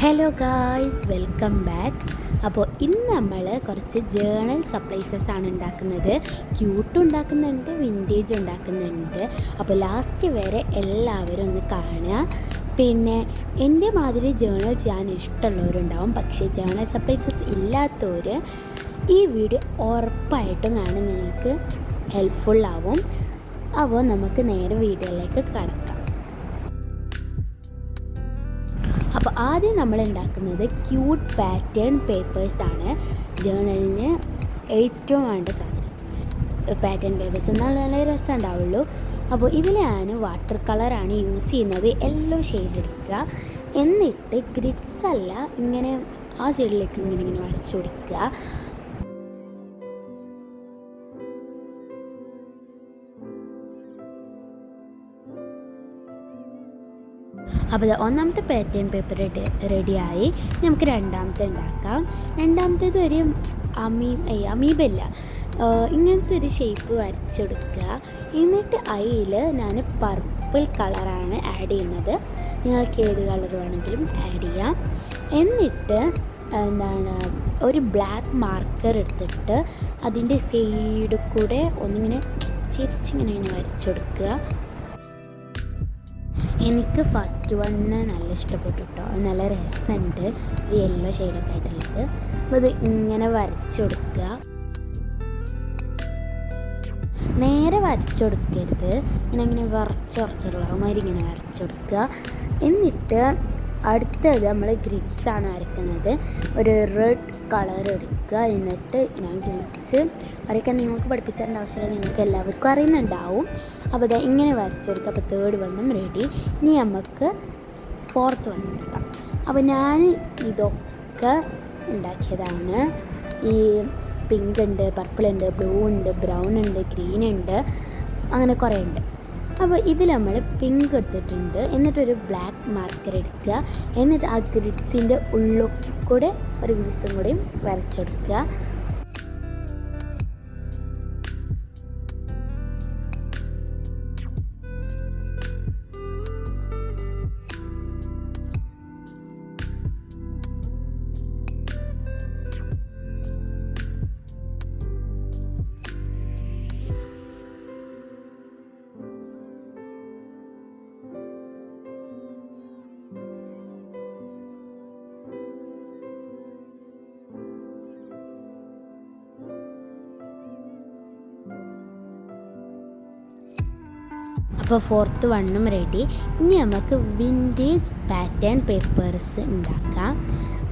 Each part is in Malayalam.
Hello guys, welcome back. അപ്പോൾ ഇന്ന് നമ്മൾ കുറച്ച് ജേണൽ സപ്ലൈസസ് ആണ് ഉണ്ടാക്കുന്നത്. ക്യൂട്ട് ഉണ്ടാക്കുന്നുണ്ട്, വിൻറ്റേജ് ഉണ്ടാക്കുന്നുണ്ട്. അപ്പോൾ ലാസ്റ്റ് വരെ എല്ലാവരും ഒന്ന് കാണുക. പിന്നെ എൻ്റെ മാതിരി ജേണൽ ചെയ്യാൻ ഇഷ്ടമുള്ളവരുണ്ടാവും, പക്ഷേ ജേണൽ സപ്ലൈസസ് ഇല്ലാത്തവർ ഈ വീഡിയോ ഉറപ്പായിട്ടും കാണാൻ നിങ്ങൾക്ക് ഹെൽപ്ഫുള്ളാവും. അപ്പോൾ നമുക്ക് നേരെ വീഡിയോയിലേക്ക് കടക്കാം. അപ്പോൾ ആദ്യം നമ്മൾ ഉണ്ടാക്കുന്നത് ക്യൂട്ട് പാറ്റേൺ പേപ്പേഴ്സാണ്. ജേണലിന് ഏറ്റവും വേണ്ട സാധനം പാറ്റേൺ പേപ്പേഴ്സ് എന്നാൽ നല്ല രസം ഉണ്ടാവുള്ളൂ. അപ്പോൾ ഇതിൽ ഞാൻ വാട്ടർ കളറാണ് യൂസ് ചെയ്യുന്നത്. യെല്ലോ ഷെയ്ഡ് എടുക്കുക, എന്നിട്ട് ഗ്രിഡ്സ് അല്ല ഇങ്ങനെ ആ സൈഡിലേക്ക് ഇങ്ങനെ വരച്ചു കൊടുക്കുക. അപ്പോൾ ഒന്നാമത്തെ പാറ്റേൺ പേപ്പർ റെഡിയായി. നമുക്ക് രണ്ടാമത്തെ ഉണ്ടാക്കാം. രണ്ടാമത്തേത് ഒരു അമീബല്ല, ഇങ്ങനത്തെ ഒരു ഷേപ്പ് വരച്ചെടുക്കുക. എന്നിട്ട് അതിൽ ഞാൻ പർപ്പിൾ കളറാണ് ആഡ് ചെയ്യുന്നത്. നിങ്ങൾക്ക് ഏത് കളർ വേണമെങ്കിലും ആഡ് ചെയ്യാം. എന്നിട്ട് ഒരു ബ്ലാക്ക് മാർക്കർ എടുത്തിട്ട് അതിൻ്റെ സൈഡിൽ കൂടെ ഒന്നിങ്ങനെ ചിരിച്ചിങ്ങനെ വരച്ചെടുക്കുക. എനിക്ക് ഫസ്റ്റ് വണ്ണ് നല്ല ഇഷ്ടപ്പെട്ടു കേട്ടോ. നല്ല രസമുണ്ട്, ഒരു യെല്ലോ ഷെയ്ഡൊക്കെ ആയിട്ടുള്ളത്. അപ്പോൾ ഇത് ഇങ്ങനെ വരച്ചു കൊടുക്കുക. നേരെ വരച്ചു കൊടുക്കരുത്, ഇങ്ങനെ ഉറച്ചുള്ള മാതിരി ഇങ്ങനെ വരച്ചു കൊടുക്കുക. എന്നിട്ട് അടുത്തത് നമ്മൾ ഗ്രിഡ്സാണ് വരയ്ക്കുന്നത്. ഒരു റെഡ് കളർ എടുക്കുക. എന്നിട്ട് ഞാൻ ഗ്രിഡ്സ് വരയ്ക്കാൻ നിങ്ങൾക്ക് പഠിപ്പിച്ചതിൻ്റെ ആവശ്യമില്ല, നിങ്ങൾക്ക് എല്ലാവർക്കും അറിയുന്നുണ്ടാവും. അപ്പോൾ അത് ഇങ്ങനെ വരച്ചു കൊടുക്കുക. അപ്പോൾ തേർഡ് വണ്ണും റെഡി. ഇനി നമുക്ക് ഫോർത്ത് വൺ ഉണ്ടാക്കാം. അപ്പോൾ ഞാൻ ഇതൊക്കെ ഉണ്ടാക്കിയതാണ്. ഈ പിങ്ക് ഉണ്ട്, പർപ്പിൾ ഉണ്ട്, ബ്ലൂ ഉണ്ട്, ബ്രൗൺ ഉണ്ട്, ഗ്രീൻ ഉണ്ട്, അങ്ങനെ കുറേ ഉണ്ട്. അപ്പോൾ ഇതിൽ നമ്മൾ പിങ്ക് എടുത്തിട്ടുണ്ട്. എന്നിട്ടൊരു ബ്ലാക്ക് മാർക്കർ എടുക്കുക. എന്നിട്ട് ആ ഗ്രിഡ്സിൻ്റെ ഉള്ളിൽ കൂടെ ഒരു ഗ്രിഡ്സും കൂടിയും വരച്ചെടുക്കുക. അപ്പോൾ ഫോർത്ത് വണ്ണും റെഡി. ഇനി നമുക്ക് വിൻറ്റേജ് പാറ്റേൺ പേപ്പേഴ്സ് ഉണ്ടാക്കാം.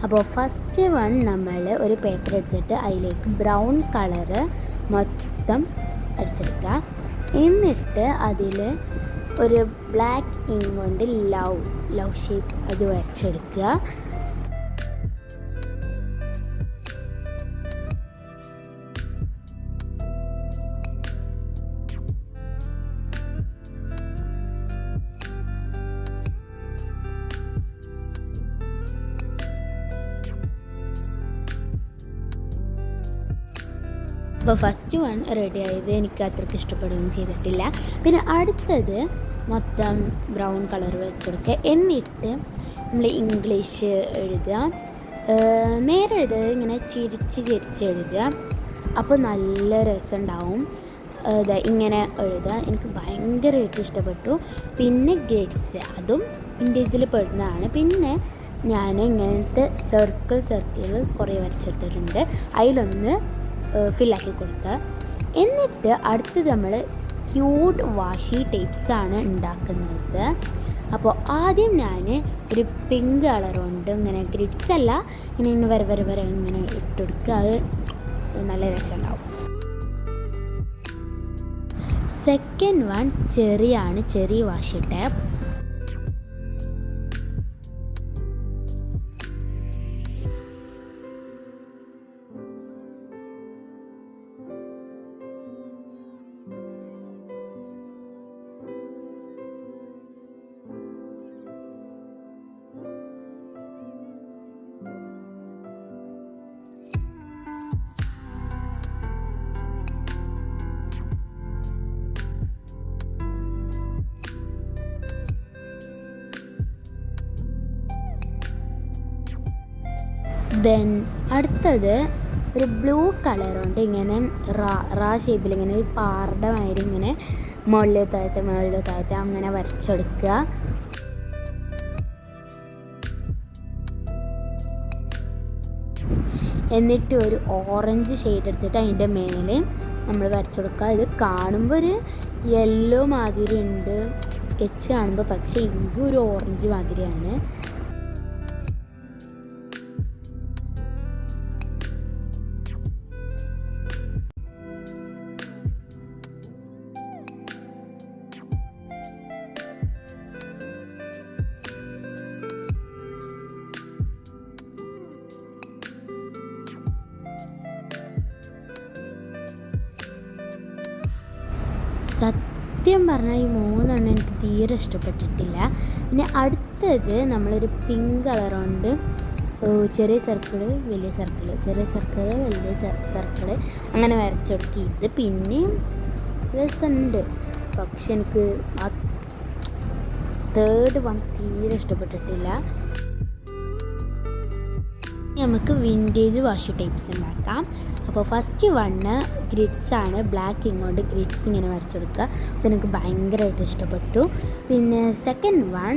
അപ്പോൾ ഫസ്റ്റ് വൺ നമ്മൾ ഒരു പേപ്പർ എടുത്തിട്ട് അതിലേക്ക് ബ്രൗൺ കളറ് മൊത്തം അടിച്ചെടുക്കുക. എന്നിട്ട് അതിൽ ഒരു ബ്ലാക്ക് ഇങ്ക് കൊണ്ട് ലവ് ഷേപ്പ് അത് വരച്ചെടുക്കുക. അപ്പോൾ ഫസ്റ്റ് വൺ റെഡി ആയത് എനിക്ക് അത്രയ്ക്ക് ഇഷ്ടപ്പെടുകയും ചെയ്തിട്ടില്ല. പിന്നെ അടുത്തത് മൊത്തം ബ്രൗൺ കളർ വെച്ചെടുക്കുക. എന്നിട്ട് നമ്മൾ ഇംഗ്ലീഷ് എഴുതുക. നേരെ എഴുതുക, ഇങ്ങനെ ചിരിച്ച് എഴുതുക. അപ്പോൾ നല്ല രസമുണ്ടാവും. ഇങ്ങനെ എഴുതുക. എനിക്ക് ഭയങ്കരമായിട്ട് ഇഷ്ടപ്പെട്ടു. പിന്നെ ഗ്രിഡ്സ്, അതും വിൻറ്റേജിൽ പെടുന്നതാണ്. പിന്നെ ഞാൻ ഇങ്ങനത്തെ സർക്കിൾ കുറേ വരച്ചെടുത്തിട്ടുണ്ട്. അതിലൊന്ന് ഫില്ലാക്കി കൊടുക്കുക. എന്നിട്ട് അടുത്തത് നമ്മൾ ക്യൂട്ട് വാഷി ടേപ്സാണ് ഉണ്ടാക്കുന്നത്. അപ്പോൾ ആദ്യം ഞാൻ ഒരു പിങ്ക് കളർ കൊണ്ട് ഇങ്ങനെ ഗ്രിഡ്സ് അല്ല, ഇങ്ങനെ വര ഇങ്ങനെ ഇട്ടുകൊടുക്കുക. അത് നല്ല രസമുണ്ടാവും. Second one cherry washi tape. Then അടുത്തത് ഒരു ബ്ലൂ കളർ കൊണ്ട് ഇങ്ങനെ റാ ഷേപ്പിൽ ഇങ്ങനെ ഒരു പാറയുടെ മാതിരി ഇങ്ങനെ മുകളിൽ താഴത്തെ അങ്ങനെ വരച്ചെടുക്കുക. എന്നിട്ട് ഒരു ഓറഞ്ച് ഷെയ്ഡ് എടുത്തിട്ട് അതിൻ്റെ മേലെ നമ്മൾ വരച്ചെടുക്കുക. ഇത് കാണുമ്പോൾ ഒരു യെല്ലോ മാതിരി ഉണ്ട് സ്കെച്ച് കാണുമ്പോൾ, പക്ഷേ ഇങ്ക് ഒരു ഓറഞ്ച് മാതിരിയാണ്. സത്യം പറഞ്ഞാൽ ഈ 3 എനിക്ക് തീരെ ഇഷ്ടപ്പെട്ടിട്ടില്ല. പിന്നെ അടുത്തത് നമ്മളൊരു പിങ്ക് കളർ കൊണ്ട് ചെറിയ സർക്കിള് വലിയ സർക്കിള്, ചെറിയ സർക്കിള് വലിയ സർക്കിള് അങ്ങനെ വരച്ചെടുക്കി. ഇത് പിന്നെയും രസമുണ്ട്, പക്ഷെ എനിക്ക് ആ 3rd one തീരെ ഇഷ്ടപ്പെട്ടിട്ടില്ല. നമുക്ക് വിൻറ്റേജ് വാഷ് ടൈപ്സ് ഉണ്ടാക്കാം. അപ്പോൾ ഫസ്റ്റ് വണ്ണ് ഗ്രിഡ്സ് ആണ്. ബ്ലാക്ക് ഇങ്ങോട്ട് ഗ്രിഡ്സ് ഇങ്ങനെ വരച്ചെടുക്കുക. അതെനിക്ക് ഭയങ്കരമായിട്ട് ഇഷ്ടപ്പെട്ടു. പിന്നെ സെക്കൻഡ് വൺ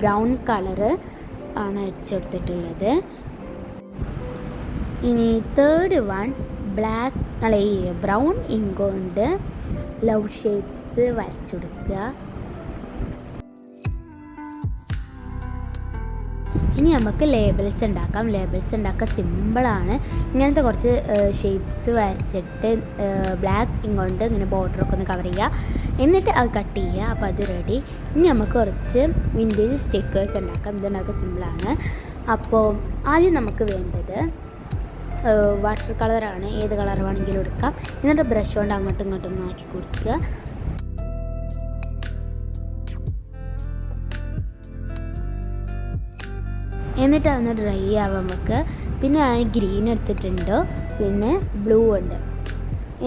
ബ്രൗൺ കളറ് ആണ് അടിച്ചെടുത്തിട്ടുള്ളത്. ഇനി തേർഡ് വൺ ബ്രൗൺ ഇങ്കോണ്ട് ലവ് ഷേപ്സ് വരച്ചെടുക്കുക. ഇനി നമുക്ക് ലേബിൾസ് ഉണ്ടാക്കാം. ലേബിൾസ് ഉണ്ടാക്കാൻ സിമ്പിളാണ്. ഇങ്ങനത്തെ കുറച്ച് ഷേപ്സ് വരച്ചിട്ട് ബ്ലാക്ക് ഇങ്ങോട്ട് ഇങ്ങനെ ബോർഡറൊക്കെ ഒന്ന് കവർ ചെയ്യുക, എന്നിട്ട് അത് കട്ട് ചെയ്യുക. അപ്പോൾ അത് റെഡി. ഇനി നമുക്ക് കുറച്ച് വിൻറ്റേജ് സ്റ്റിക്കേഴ്സ് ഉണ്ടാക്കാം. ഇതുണ്ടാക്കാൻ സിമ്പിളാണ്. അപ്പോൾ ആദ്യം നമുക്ക് വേണ്ടത് വാട്ടർ കളറാണ്. ഏത് കളർ വേണമെങ്കിലും എടുക്കാം. എന്നിട്ട് ബ്രഷ് കൊണ്ട് അങ്ങോട്ടും ഇങ്ങോട്ടും ആക്കി കൊടുക്കുക. എന്നിട്ട് അതൊന്ന് ഡ്രൈ ആവാം നമുക്ക്. പിന്നെ ഗ്രീൻ എടുത്തിട്ടുണ്ട്, പിന്നെ ബ്ലൂ ഉണ്ട്.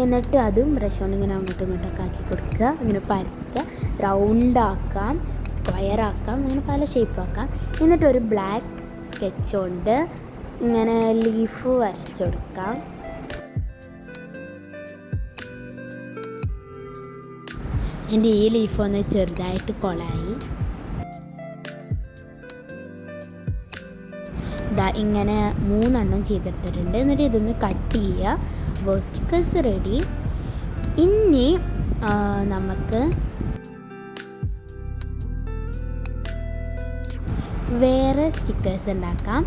എന്നിട്ട് അതും ബ്രഷ് കൊണ്ട് ഇങ്ങനെ അങ്ങോട്ടും ഇങ്ങോട്ടൊക്കെ ആക്കി കൊടുക്കുക. ഇങ്ങനെ പരത്തുക, റൗണ്ടാക്കാം, സ്ക്വയർ ആക്കാം, അങ്ങനെ പല ഷേപ്പ് ആക്കാം. എന്നിട്ട് ഒരു ബ്ലാക്ക് സ്കെച്ച് കൊണ്ട് ഇങ്ങനെ ലീഫ് വരച്ചു കൊടുക്കാം. എൻ്റെ ഈ ലീഫ് ഒന്ന് ചെറുതായിട്ട് കൊളായി. ഇങ്ങനെ 3 ചെയ്തെടുത്തിട്ടുണ്ട്. എന്നിട്ട് ഇതൊന്ന് കട്ട് ചെയ്യുക. അപ്പോൾ സ്റ്റിക്കേഴ്സ് റെഡി. ഇനി നമുക്ക് വേറെ സ്റ്റിക്കേഴ്സ് ഉണ്ടാക്കാം.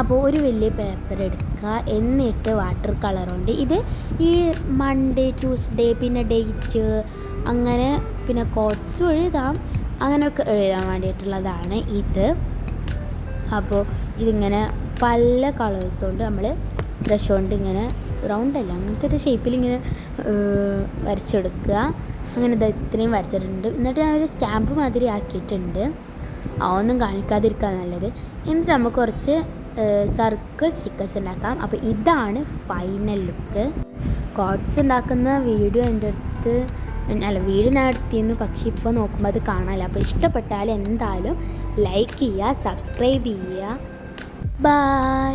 അപ്പോൾ ഒരു വലിയ പേപ്പർ എടുക്കുക, എന്നിട്ട് വാട്ടർ കളർ കൊണ്ട് ഇത് ഈ മൺഡേ, ട്യൂസ്ഡേ, പിന്നെ ഡേറ്റ്, അങ്ങനെ പിന്നെ കോട്ട്സ് എഴുതാം, അങ്ങനെയൊക്കെ എഴുതാൻ വേണ്ടിയിട്ടുള്ളതാണ് ഇത്. അപ്പോൾ ഇതിങ്ങനെ പല കളേഴ്സ് കൊണ്ട് നമ്മൾ ബ്രഷ് കൊണ്ട് ഇങ്ങനെ റൗണ്ടല്ല അങ്ങനത്തെ ഒരു ഷേപ്പിൽ ഇങ്ങനെ വരച്ചെടുക്കുക. അങ്ങനെ ഇത്രയും വരച്ചിട്ടുണ്ട്. എന്നിട്ട് ഞാൻ ഒരു സ്റ്റാമ്പ് മാതിരി ആക്കിയിട്ടുണ്ട്. അതൊന്നും കാണിക്കാതിരിക്കാൻ നല്ലത്. എന്നിട്ട് നമുക്ക് കുറച്ച് സർക്കിൾ സ്റ്റിക്കേഴ്സ് ഉണ്ടാക്കാം. അപ്പോൾ ഇതാണ് ഫൈനൽ ലുക്ക്. കോട്ട്സ് ഉണ്ടാക്കുന്ന വീഡിയോ എൻ്റെ അടുത്ത് വീഡിയോ ഞാൻ എടുത്തിരുന്നു, പക്ഷേ ഇപ്പോൾ നോക്കുമ്പോൾ അത് കാണാനില്ല. അപ്പോൾ ഇഷ്ടപ്പെട്ടാൽ എന്തായാലും ലൈക്ക് ചെയ്യുക, സബ്സ്ക്രൈബ് ചെയ്യുക. ബൈ.